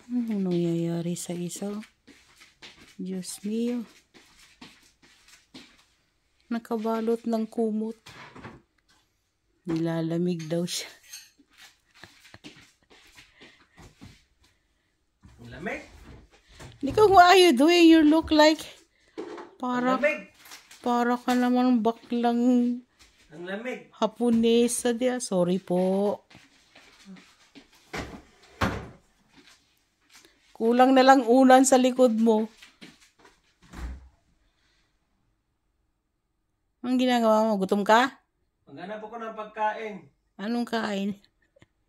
Anong nangyayari sa isa? Diyos mio. Nakabalot ng kumot. Nilalamig daw siya. Lamig? Nico, what are you doing? You look like para Lamig? ka naman baklang Ang lamig. Haponesa dia. Sorry po. Kulang na lang unan sa likod mo. Ang ginagawa mo? Gutom ka? Maghanap ako ng pagkain. Anong kain?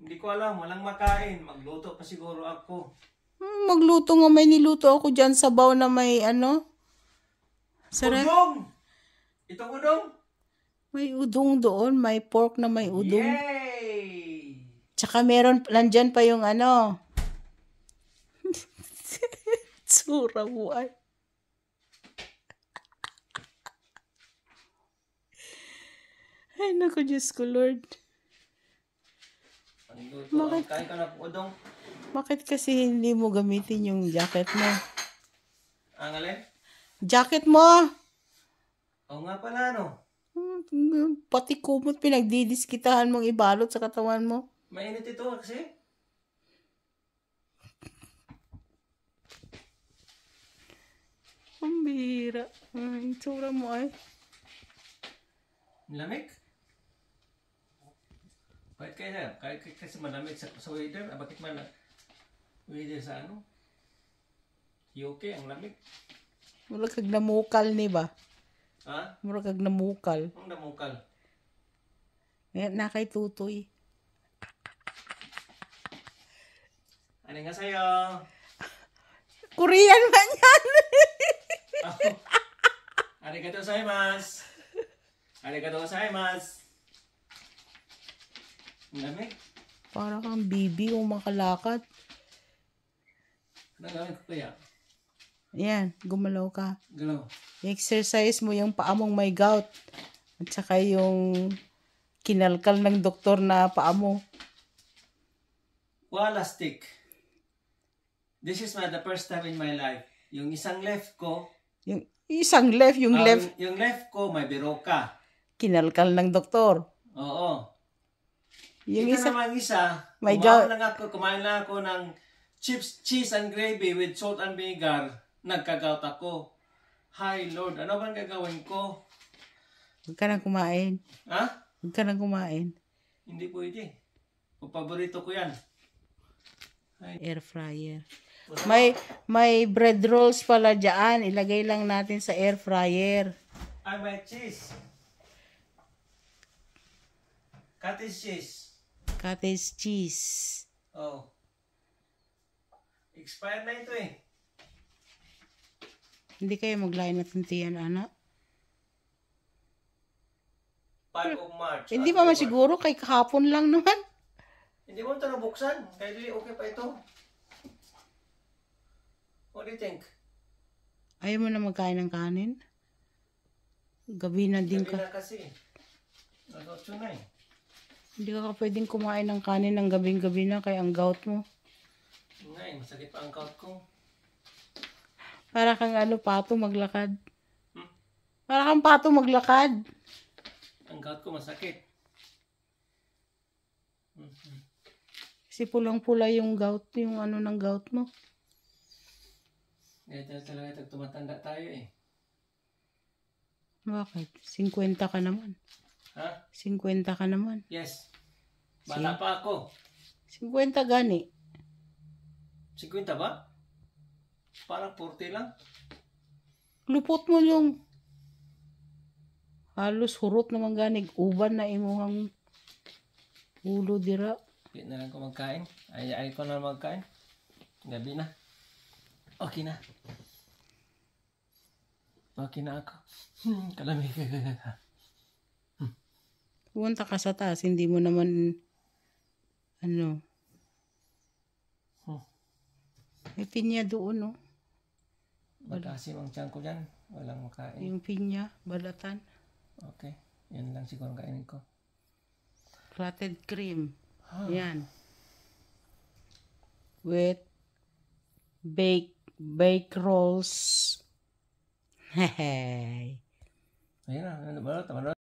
Hindi ko alam, walang makain. Magluto pa siguro ako. Magluto nga, may niluto ako dyan sabaw na may ano. Sarap. Udong! Itong udong? May udong doon. May pork na may udong. Yay! Tsaka meron, nandyan pa yung ano. Tsura mo ay. Ay, naku, Diyos ko, Lord. Magluto. Kain ka na po udong. Bakit kasi hindi mo gamitin yung jacket mo? Ang alin? Jacket mo! Oo nga pala, no? Pati kumot pinagdidiskitahan mong ibalot sa katawan mo. Mainit ito kasi. Ang bihira. Ang tsura mo ay. Lamig? Kahit kaya, kahit kasi malamig sa weather, bakit man weather sa ano? UK, ang lamig. Mura kag namukal ni ba? Ha? Mura kag namukal. Ang damukal. Ngayon na kay Tutoy. Ano nga sa'yo? Korean man yan! Arigatou gozaimasu. Arigatou gozaimasu. Ang lamig. Para kang bibi kung makalakad. Anong gawin ko kaya? Yan, gumalaw ka. Galaw. I-exercise mo yung paa mong may gout. At saka yung kinalkal ng doktor na paa mo. Wala stick. This is the first time in my life. Yung isang left ko. Yung isang left, yung left. Yung left ko may biroka. Kinalkal ng doktor. Oo. Yung Ito isa, naman isa. may gout. Kumain lang ako ng chips, cheese and gravy with salt and vinegar. Nagka-gout ako. Hi Lord, ano bang gagawin ko? Huwag ka nang kumain. Ha? Huwag ka nang kumain. Hindi pwede. Paborito ko yan. Air fryer. May bread rolls pala dyan. Ilagay lang natin sa air fryer. Ay, may cheese. Cottage cheese. Cottage cheese. Oh. Expired na ito eh. Hindi kayo maglayan na tuntiyan, anak? 5 of March. Hindi pa masiguro. Kay kahapon lang naman. Hindi mo ito nabuksan. Kaya di okay pa ito. What do you think? Ayaw mo na magkain ng kanin? Gabi na din Gabi ka. na kasi. Nag-8 na eh. Hindi ka pwedeng kumain ng kanin ng gabing-gabi na kaya ang gout mo. Ngayon, masakit pa ang gout ko. Para kang pato maglakad. Hmm? Para kang pato maglakad. Ang gout ko masakit. Kasi pulang-pula yung gout, yung ng gout mo. Kaya talaga tumatanda tayo eh. Bakit? 50 ka naman. Ha? 50 ka naman. Yes. Bata pa ako. 50 gani. 50 ba? Parang 40 lang. Lupot mo yung halos hurot naman ganig. Uban na imuhang ulo dira. Hindi na lang ko magkain. Ay ko na magkain. Gabi na. Okay na. Okay na ako. Kalamig. Pumunta ka sa taas, hindi mo naman may pinya doon, no? Magkasim ang tiyan ko dyan. Walang makain. Yung pinya, balatan. Okay. Yan lang siguro ang kainin ko. Clotted cream. Yan. With bake rolls. Hehe. Ayun na, ano ba? Tama na.